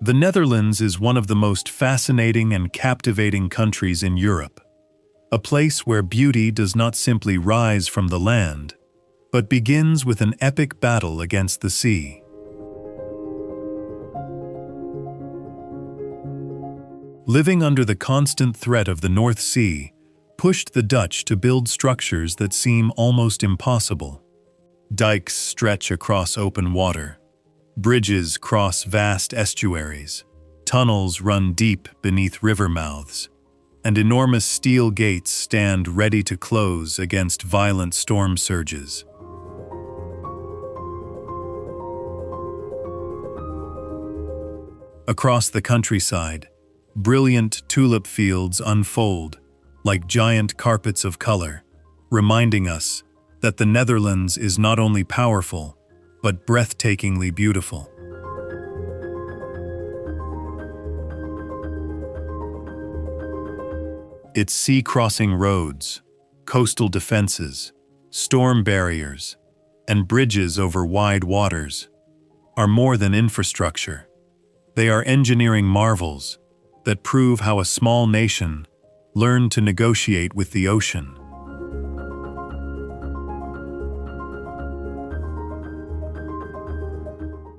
The Netherlands is one of the most fascinating and captivating countries in Europe, a place where beauty does not simply rise from the land, but begins with an epic battle against the sea. Living under the constant threat of the North Sea pushed the Dutch to build structures that seem almost impossible. Dikes stretch across open water. Bridges cross vast estuaries. Tunnels run deep beneath river mouths. And enormous steel gates stand ready to close against violent storm surges. Across the countryside, brilliant tulip fields unfold like giant carpets of color, reminding us that the Netherlands is not only powerful, but breathtakingly beautiful. Its sea-crossing roads, coastal defenses, storm barriers, and bridges over wide waters are more than infrastructure. They are engineering marvels that prove how a small nation learned to negotiate with the ocean.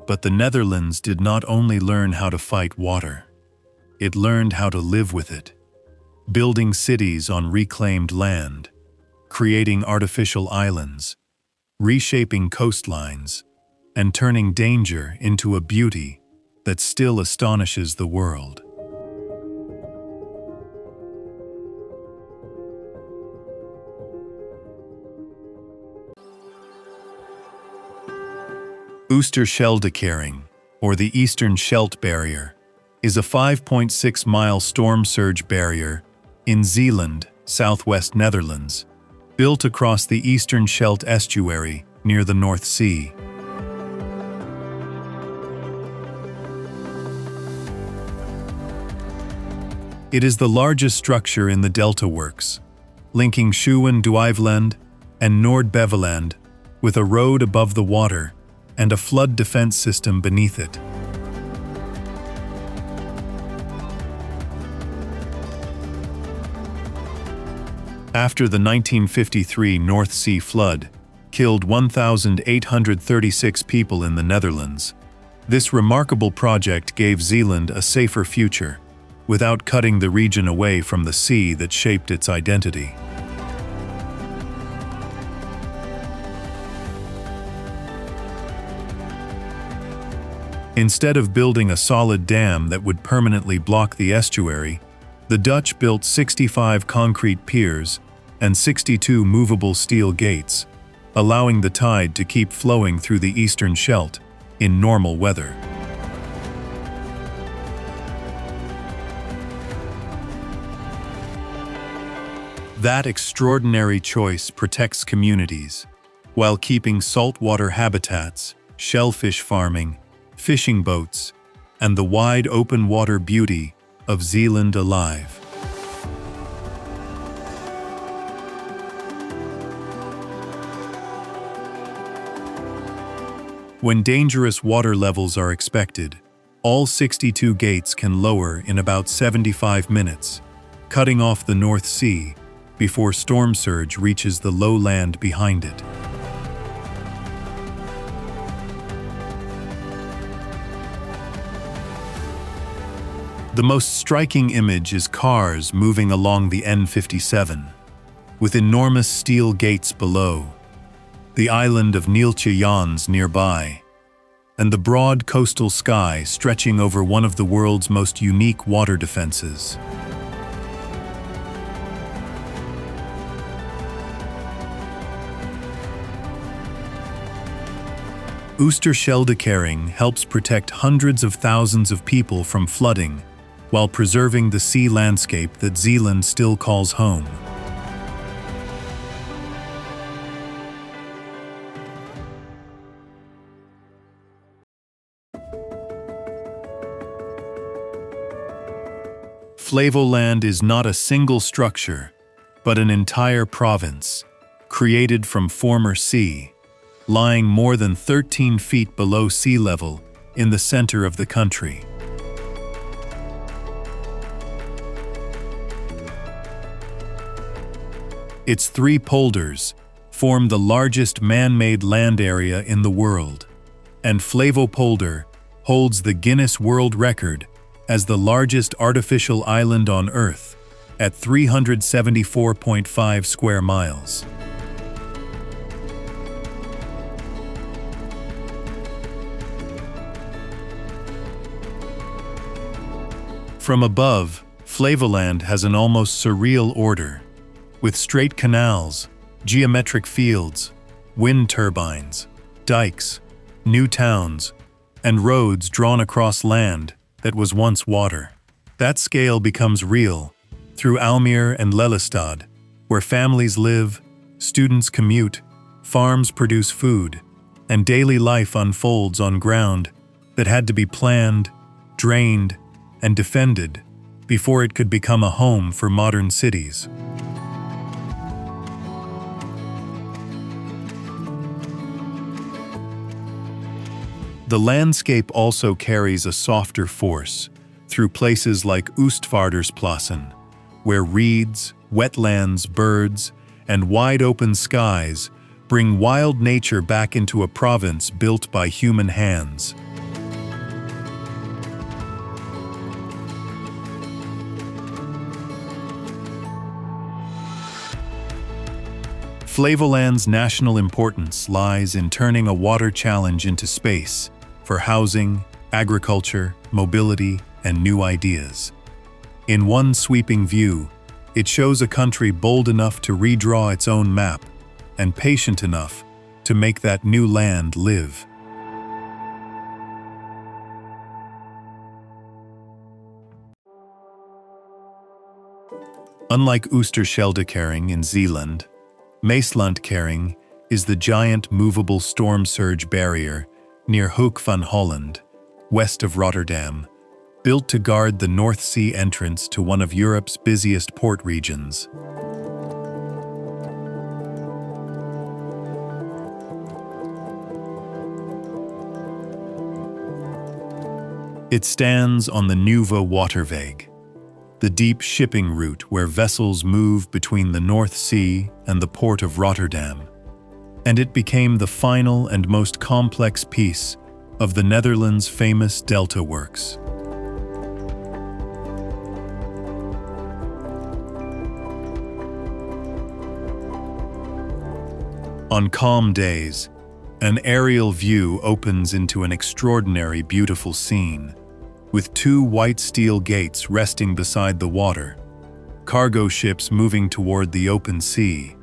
But the Netherlands did not only learn how to fight water, it learned how to live with it, building cities on reclaimed land, creating artificial islands, reshaping coastlines, and turning danger into a beauty that still astonishes the world. Westerschelde Tunnel, or the Eastern Scheldt Barrier, is a 5.6-mile storm surge barrier in Zeeland, southwest Netherlands, built across the Eastern Scheldt estuary near the North Sea. It is the largest structure in the Delta Works, linking Zuid-Duiveland and Noord-Beveland with a road above the water and a flood defense system beneath it. After the 1953 North Sea flood killed 1,836 people in the Netherlands, this remarkable project gave Zeeland a safer future, without cutting the region away from the sea that shaped its identity. Instead of building a solid dam that would permanently block the estuary, the Dutch built 65 concrete piers and 62 movable steel gates, allowing the tide to keep flowing through the Eastern Scheldt in normal weather. That extraordinary choice protects communities, while keeping saltwater habitats, shellfish farming, fishing boats, and the wide open water beauty of Zeeland alive. When dangerous water levels are expected, all 62 gates can lower in about 75 minutes, cutting off the North Sea before storm surge reaches the low land behind it. The most striking image is cars moving along the N57, with enormous steel gates below, the island of Neeltje Jans nearby, and the broad coastal sky stretching over one of the world's most unique water defenses. Westerschelde Tunnel helps protect hundreds of thousands of people from flooding, while preserving the sea landscape that Zeeland still calls home. Flevoland is not a single structure, but an entire province, created from former sea, lying more than 13 feet below sea level in the center of the country. Its 3 polders form the largest man-made land area in the world, and Flevopolder holds the Guinness World Record as the largest artificial island on Earth at 374.5 square miles. From above, Flevoland has an almost surreal order, with straight canals, geometric fields, wind turbines, dikes, new towns, and roads drawn across land that was once water. That scale becomes real through Almere and Lelystad, where families live, students commute, farms produce food, and daily life unfolds on ground that had to be planned, drained, and defended before it could become a home for modern cities. The landscape also carries a softer force through places like Oostvaardersplassen, where reeds, wetlands, birds, and wide open skies bring wild nature back into a province built by human hands. Flevoland's national importance lies in turning a water challenge into space for housing, agriculture, mobility, and new ideas. In one sweeping view, it shows a country bold enough to redraw its own map and patient enough to make that new land live. Unlike Westerschelde in Zeeland, Maeslantkering is the giant movable storm surge barrier near Hoek van Holland, west of Rotterdam, built to guard the North Sea entrance to one of Europe's busiest port regions. It stands on the Nieuwe Waterweg, the deep shipping route where vessels move between the North Sea and the port of Rotterdam, and it became the final and most complex piece of the Netherlands' famous Delta Works. On calm days, an aerial view opens into an extraordinary, beautiful scene, with 2 white steel gates resting beside the water, cargo ships moving toward the open sea,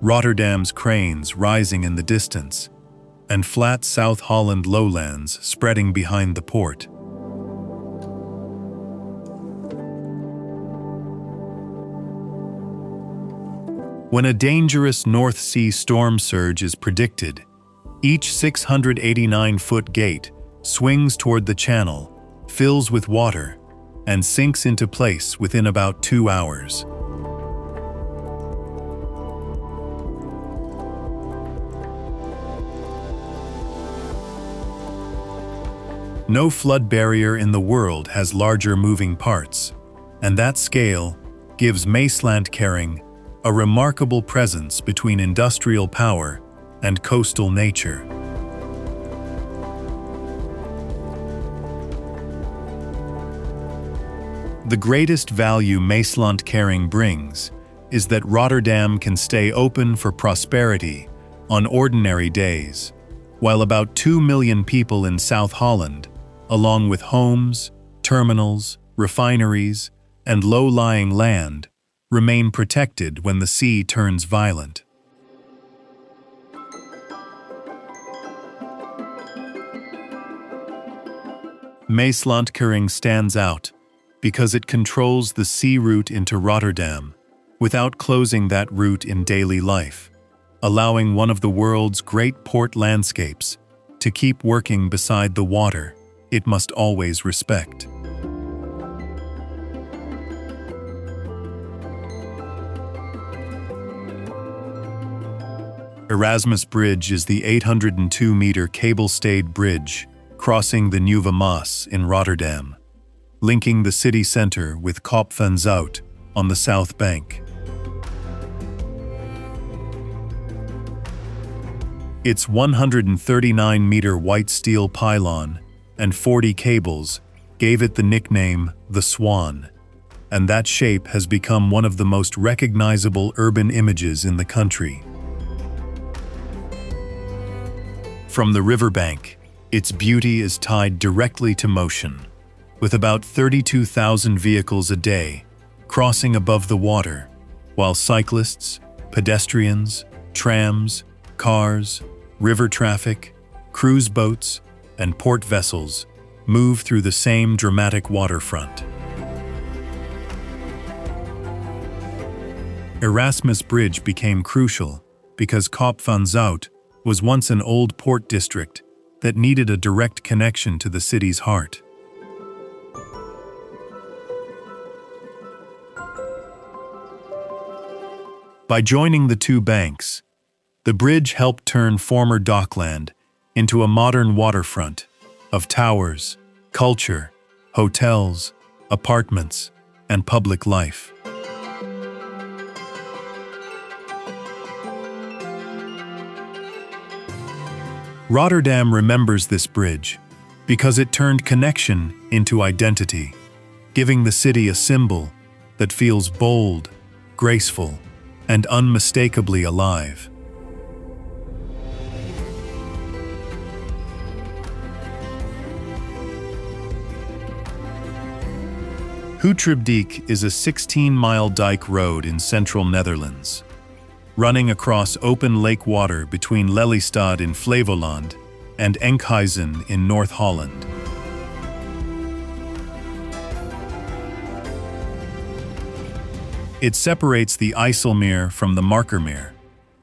Rotterdam's cranes rising in the distance, and flat South Holland lowlands spreading behind the port. When a dangerous North Sea storm surge is predicted, each 689-foot gate swings toward the channel, fills with water, and sinks into place within about 2 hours. No flood barrier in the world has larger moving parts, and that scale gives Maeslantkering a remarkable presence between industrial power and coastal nature. The greatest value Maeslantkering brings is that Rotterdam can stay open for prosperity on ordinary days, while about 2 million people in South Holland, along with homes, terminals, refineries, and low-lying land, remain protected when the sea turns violent. Maeslantkering stands out because it controls the sea route into Rotterdam without closing that route in daily life, allowing one of the world's great port landscapes to keep working beside the water it must always respect. Erasmus Bridge is the 802-meter cable-stayed bridge crossing the Nieuwe Maas in Rotterdam, linking the city center with Kop van Zout on the south bank. Its 139-meter white steel pylon and 40 cables gave it the nickname the Swan, and that shape has become one of the most recognizable urban images in the country. From the riverbank, its beauty is tied directly to motion, with about 32,000 vehicles a day crossing above the water, while cyclists, pedestrians, trams, cars, river traffic, cruise boats, and port vessels move through the same dramatic waterfront. Erasmus Bridge became crucial because Kop van Zout was once an old port district that needed a direct connection to the city's heart. By joining the two banks, the bridge helped turn former dockland into a modern waterfront of towers, culture, hotels, apartments, and public life. Rotterdam remembers this bridge because it turned connection into identity, giving the city a symbol that feels bold, graceful, and unmistakably alive. Houtribdijk is a 16-mile dike road in central Netherlands, running across open lake water between Lelystad in Flevoland and Enkhuizen in North Holland. It separates the IJsselmeer from the Markermeer,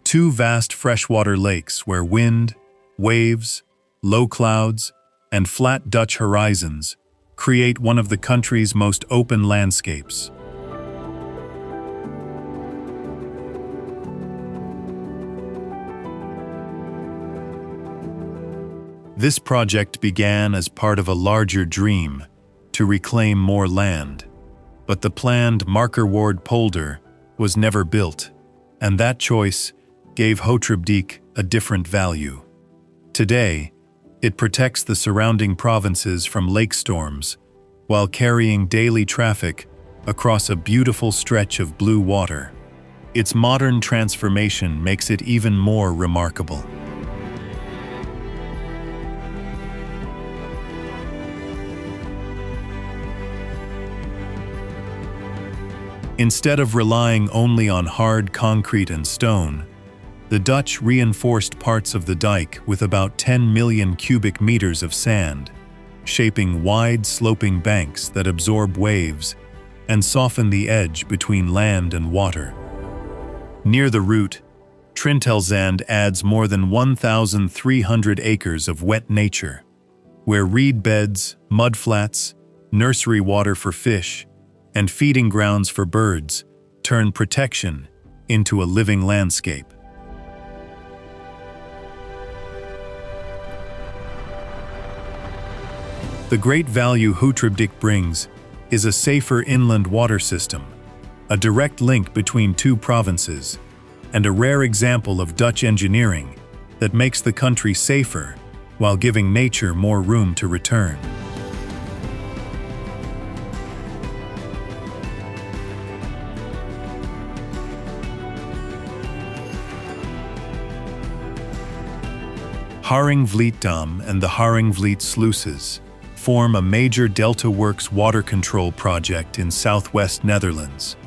two vast freshwater lakes where wind, waves, low clouds, and flat Dutch horizons create one of the country's most open landscapes. This project began as part of a larger dream to reclaim more land, but the planned Markerwoord polder was never built, and that choice gave Houtribdijk a different value. Today, it protects the surrounding provinces from lake storms while carrying daily traffic across a beautiful stretch of blue water. Its modern transformation makes it even more remarkable. Instead of relying only on hard concrete and stone, the Dutch reinforced parts of the dike with about 10 million cubic meters of sand, shaping wide sloping banks that absorb waves and soften the edge between land and water. Near the route, Trintelzand adds more than 1,300 acres of wet nature, where reed beds, mudflats, nursery water for fish, and feeding grounds for birds turn protection into a living landscape. The great value Houtribdijk brings is a safer inland water system, a direct link between two provinces, and a rare example of Dutch engineering that makes the country safer while giving nature more room to return. Haringvlietdam and the Haringvliet sluices form a major Delta Works water control project in southwest Netherlands,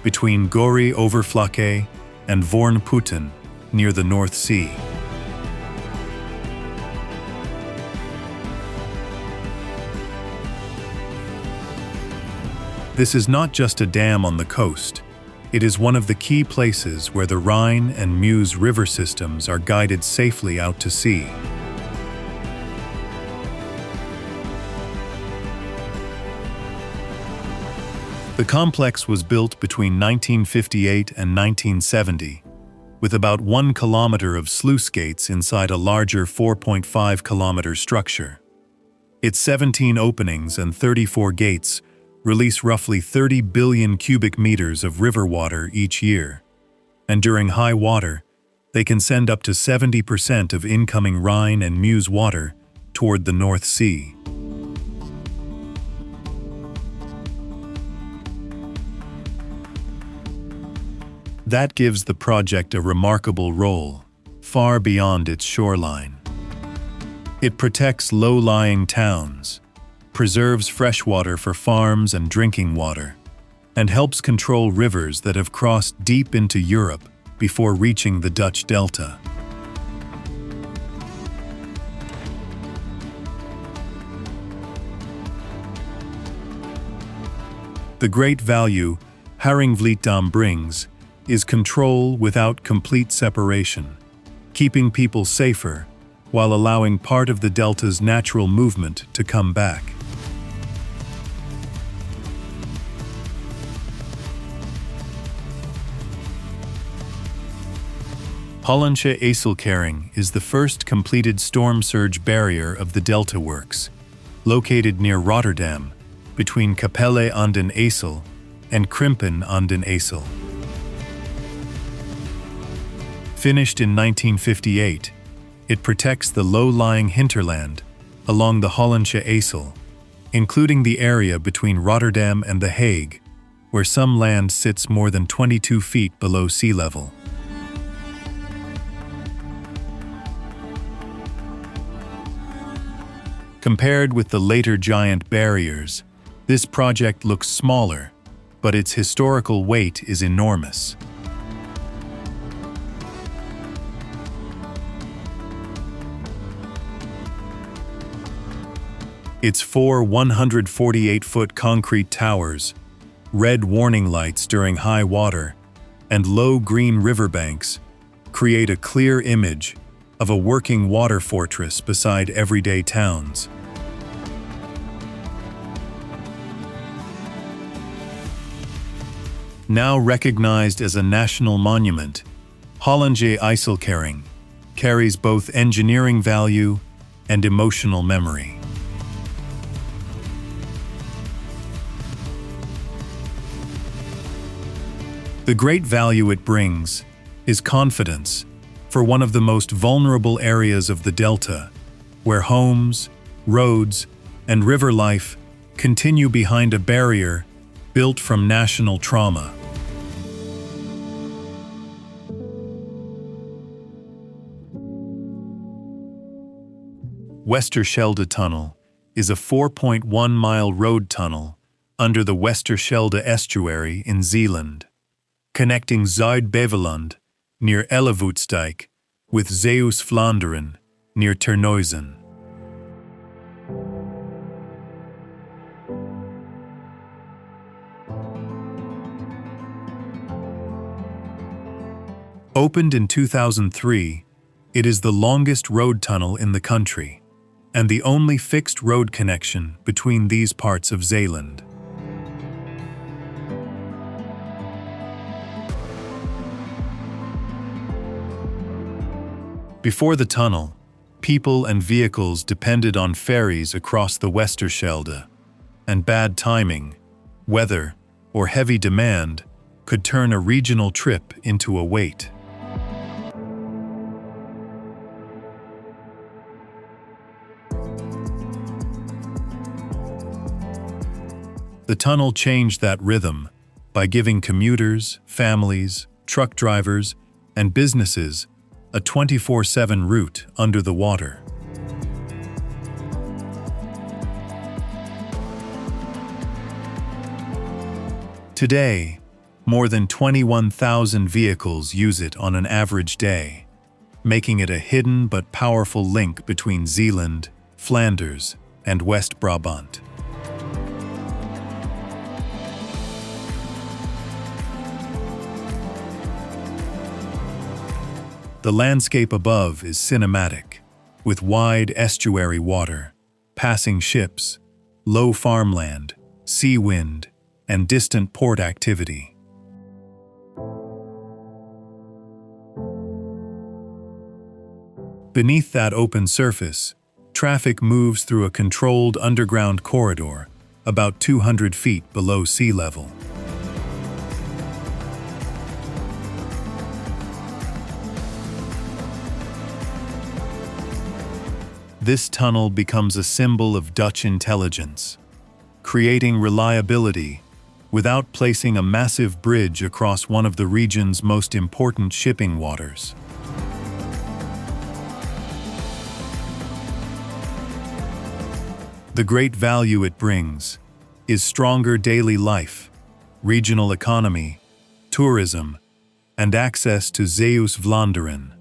between Gori Overflakke and Voornputten near the North Sea. This is not just a dam on the coast. It is one of the key places where the Rhine and Meuse river systems are guided safely out to sea. The complex was built between 1958 and 1970, with about 1 kilometer of sluice gates inside a larger 4.5-kilometer structure. Its 17 openings and 34 gates release roughly 30 billion cubic meters of river water each year, and during high water, They can send up to 70% of incoming Rhine and Meuse water toward the North Sea. That gives the project a remarkable role, far beyond its shoreline. It protects low-lying towns, preserves fresh water for farms and drinking water, and helps control rivers that have crossed deep into Europe before reaching the Dutch delta. The great value Haringvlietdam brings is control without complete separation, keeping people safer while allowing part of the delta's natural movement to come back. Hollandsche IJssel is the first completed storm surge barrier of the Delta Works, located near Rotterdam, between Capelle aan den IJssel and Krimpen aan den IJssel. Finished in 1958, it protects the low-lying hinterland along the Hollandsche IJssel, including the area between Rotterdam and The Hague, where some land sits more than 22 feet below sea level. Compared with the later giant barriers, this project looks smaller, but its historical weight is enormous. Its four 148-foot concrete towers, red warning lights during high water, and low green riverbanks create a clear image of a working water fortress beside everyday towns. Now recognized as a national monument, Hollandsche IJssel carries both engineering value and emotional memory. The great value it brings is confidence for one of the most vulnerable areas of the Delta, where homes, roads, and river life continue behind a barrier built from national trauma. Westerschelde Tunnel is a 4.1-mile road tunnel under the Westerschelde estuary in Zeeland, connecting Zuid-Beveland near Houtribdijk with Zeeuws-Vlaanderen near Terneuzen. Opened in 2003, it is the longest road tunnel in the country and the only fixed road connection between these parts of Zeeland. Before the tunnel, people and vehicles depended on ferries across the Westerschelde, and bad timing, weather, or heavy demand could turn a regional trip into a wait. The tunnel changed that rhythm by giving commuters, families, truck drivers, and businesses a 24/7 route under the water. Today, more than 21,000 vehicles use it on an average day, making it a hidden but powerful link between Zeeland, Flanders, and West Brabant. The landscape above is cinematic, with wide estuary water, passing ships, low farmland, sea wind, and distant port activity. Beneath that open surface, traffic moves through a controlled underground corridor about 200 feet below sea level. This tunnel becomes a symbol of Dutch intelligence, creating reliability without placing a massive bridge across one of the region's most important shipping waters. The great value it brings is stronger daily life, regional economy, tourism, and access to Zeeuws-Vlaanderen.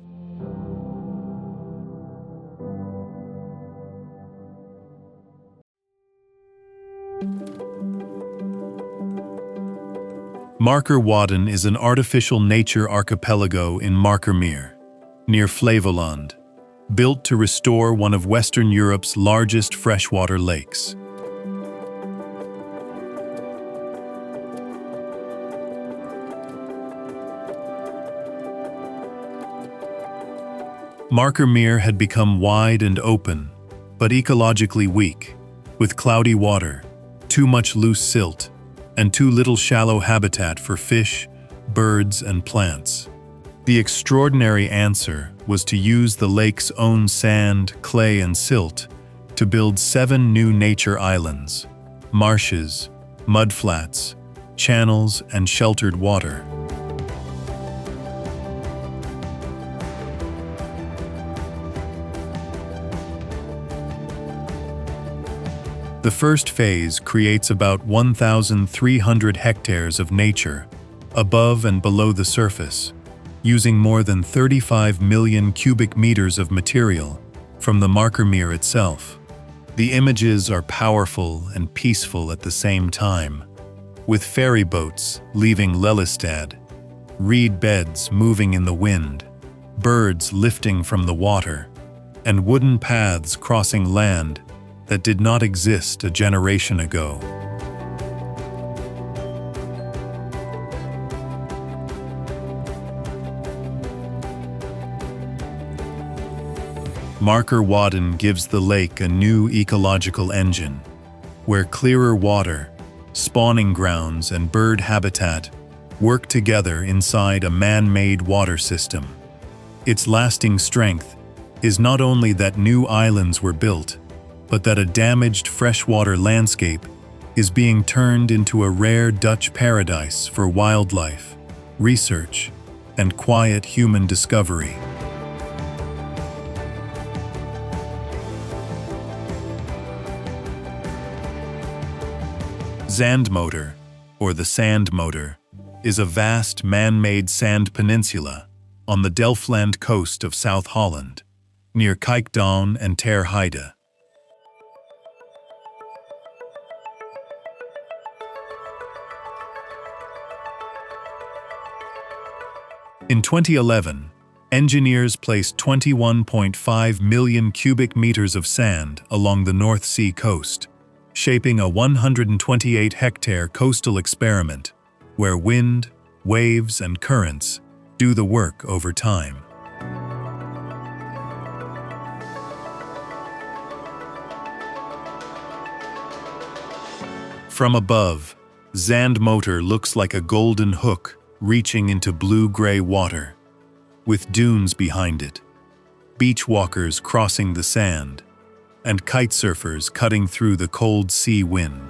Wadden is an artificial nature archipelago in Markermeer, near Flevoland, built to restore one of Western Europe's largest freshwater lakes. Markermeer had become wide and open, but ecologically weak, with cloudy water, too much loose silt, and too little shallow habitat for fish, birds, and plants. The extraordinary answer was to use the lake's own sand, clay, and silt to build 7 new nature islands, marshes, mudflats, channels, and sheltered water. The first phase creates about 1,300 hectares of nature, above and below the surface, using more than 35 million cubic meters of material from the Markermeer itself. The images are powerful and peaceful at the same time, with ferry boats leaving Lelystad, reed beds moving in the wind, birds lifting from the water, and wooden paths crossing land that did not exist a generation ago. Wadden gives the lake a new ecological engine, where clearer water, spawning grounds, and bird habitat work together inside a man-made water system. Its lasting strength is not only that new islands were built, but that a damaged freshwater landscape is being turned into a rare Dutch paradise for wildlife, research, and quiet human discovery. Zandmotor, or the Zandmotor, is a vast man-made sand peninsula on the Delfland coast of South Holland, near Kijkduin and Ter Heide. In 2011, engineers placed 21.5 million cubic meters of sand along the North Sea coast, shaping a 128-hectare coastal experiment where wind, waves, and currents do the work over time. From above, Zandmotor looks like a golden hook reaching into blue-gray water, with dunes behind it, beach walkers crossing the sand, and kitesurfers cutting through the cold sea wind.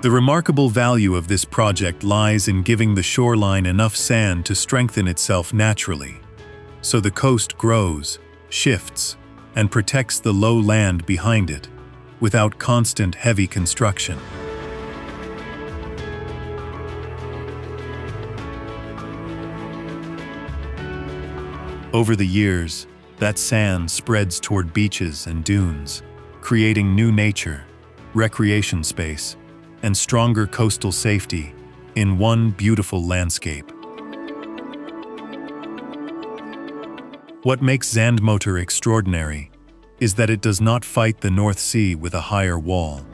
The remarkable value of this project lies in giving the shoreline enough sand to strengthen itself naturally, so the coast grows, shifts, and protects the low land behind it, without constant heavy construction. Over the years, that sand spreads toward beaches and dunes, creating new nature, recreation space, and stronger coastal safety in one beautiful landscape. What makes Zandmotor extraordinary is that it does not fight the North Sea with a higher wall.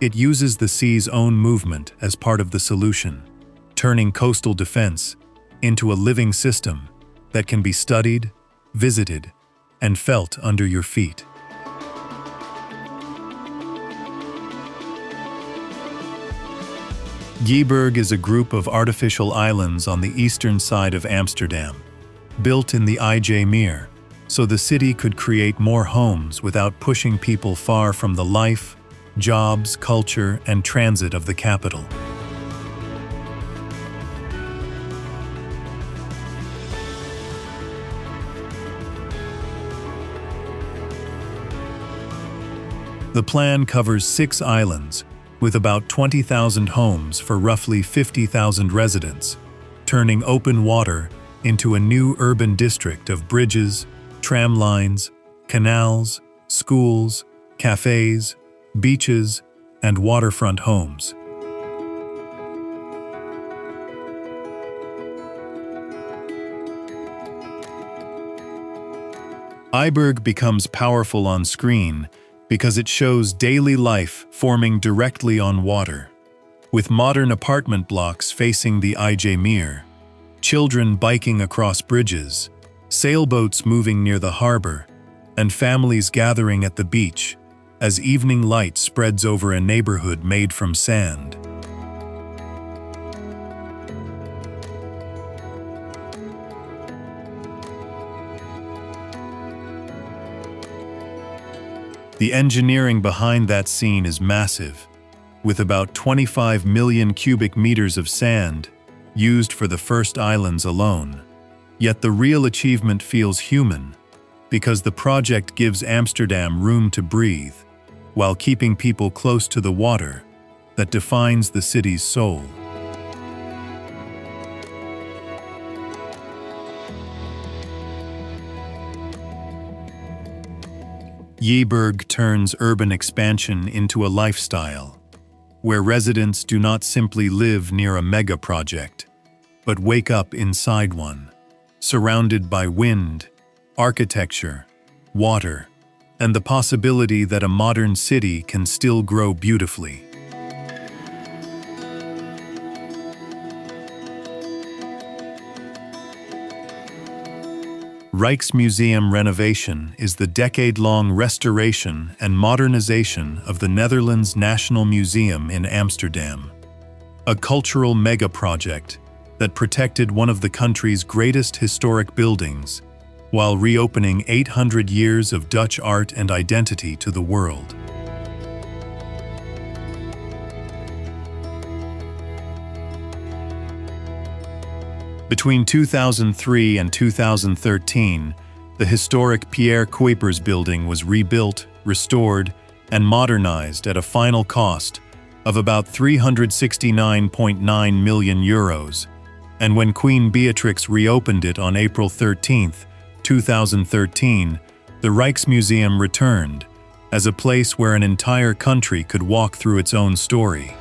It uses the sea's own movement as part of the solution, turning coastal defense into a living system that can be studied, visited, and felt under your feet. IJburg is a group of artificial islands on the eastern side of Amsterdam, built in the IJmeer, so the city could create more homes without pushing people far from the life, jobs, culture, and transit of the capital. The plan covers 6 islands, with about 20,000 homes for roughly 50,000 residents, turning open water into a new urban district of bridges, tram lines, canals, schools, cafes, beaches, and waterfront homes. IJburg becomes powerful on screen because it shows daily life forming directly on water. With modern apartment blocks facing the IJmeer, children biking across bridges, sailboats moving near the harbor, and families gathering at the beach as evening light spreads over a neighborhood made from sand. The engineering behind that scene is massive, with about 25 million cubic meters of sand used for the first islands alone. Yet the real achievement feels human, because the project gives Amsterdam room to breathe, while keeping people close to the water that defines the city's soul. IJburg turns urban expansion into a lifestyle, where residents do not simply live near a mega project, but wake up inside one, surrounded by wind, architecture, water, and the possibility that a modern city can still grow beautifully. Rijksmuseum renovation is the decade-long restoration and modernization of the Netherlands National Museum in Amsterdam, a cultural mega-project that protected one of the country's greatest historic buildings, while reopening 800 years of Dutch art and identity to the world. Between 2003 and 2013, the historic Pierre Cuypers building was rebuilt, restored, and modernized at a final cost of about €369.9 million, and when Queen Beatrix reopened it on April 13, 2013, the Rijksmuseum returned as a place where an entire country could walk through its own story.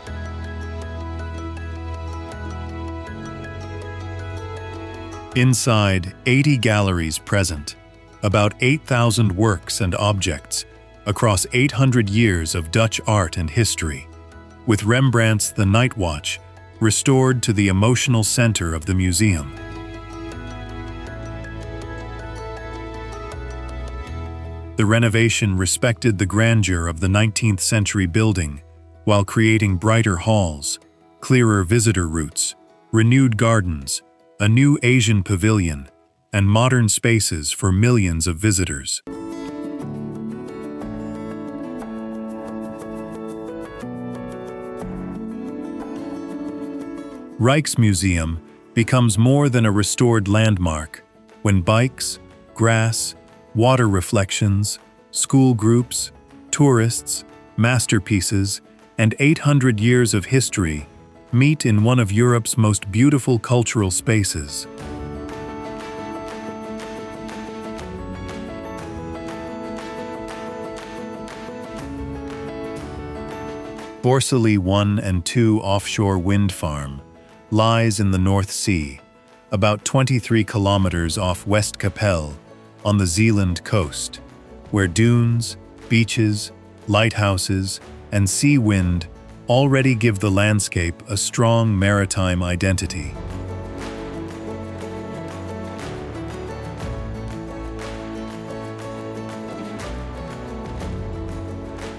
Inside, 80 galleries present, about 8,000 works and objects across 800 years of Dutch art and history, with Rembrandt's The Night Watch restored to the emotional center of the museum. The renovation respected the grandeur of the 19th century building while creating brighter halls, clearer visitor routes, renewed gardens, a new Asian pavilion, and modern spaces for millions of visitors. Rijksmuseum becomes more than a restored landmark when bikes, grass, water reflections, school groups, tourists, masterpieces, and 800 years of history meet in one of Europe's most beautiful cultural spaces. Borssele 1 and 2 offshore wind farm lies in the North Sea, about 23 kilometers off Westkapelle on the Zeeland coast, where dunes, beaches, lighthouses, and sea wind already give the landscape a strong maritime identity.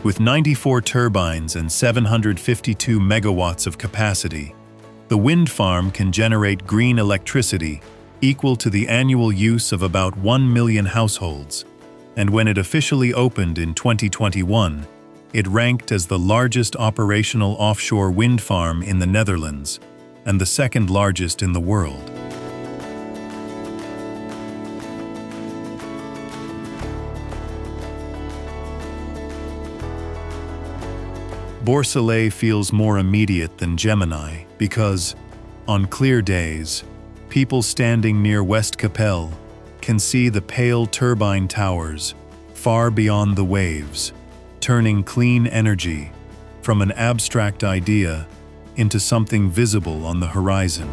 With 94 turbines and 752 megawatts of capacity, the wind farm can generate green electricity equal to the annual use of about 1 million households, and when it officially opened in 2021, it ranked as the largest operational offshore wind farm in the Netherlands and the second largest in the world. Borssele feels more immediate than Gemini because, on clear days, people standing near Westkapelle can see the pale turbine towers far beyond the waves, turning clean energy from an abstract idea into something visible on the horizon.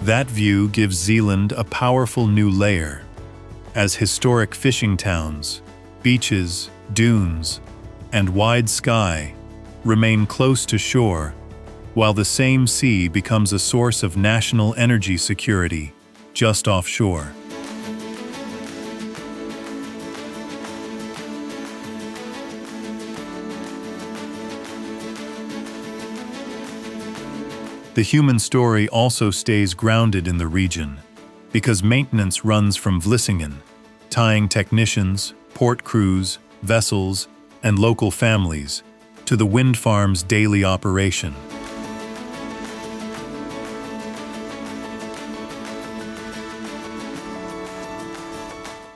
That view gives Zeeland a powerful new layer, as historic fishing towns, beaches, dunes, and wide sky remain close to shore, while the same sea becomes a source of national energy security just offshore. The human story also stays grounded in the region, because maintenance runs from Vlissingen, tying technicians, port crews, vessels, and local families to the wind farm's daily operation.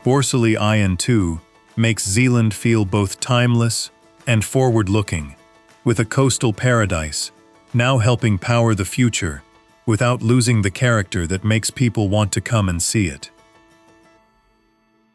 Borssele IJssel makes Zeeland feel both timeless and forward-looking, with a coastal paradise now helping power the future without losing the character that makes people want to come and see it.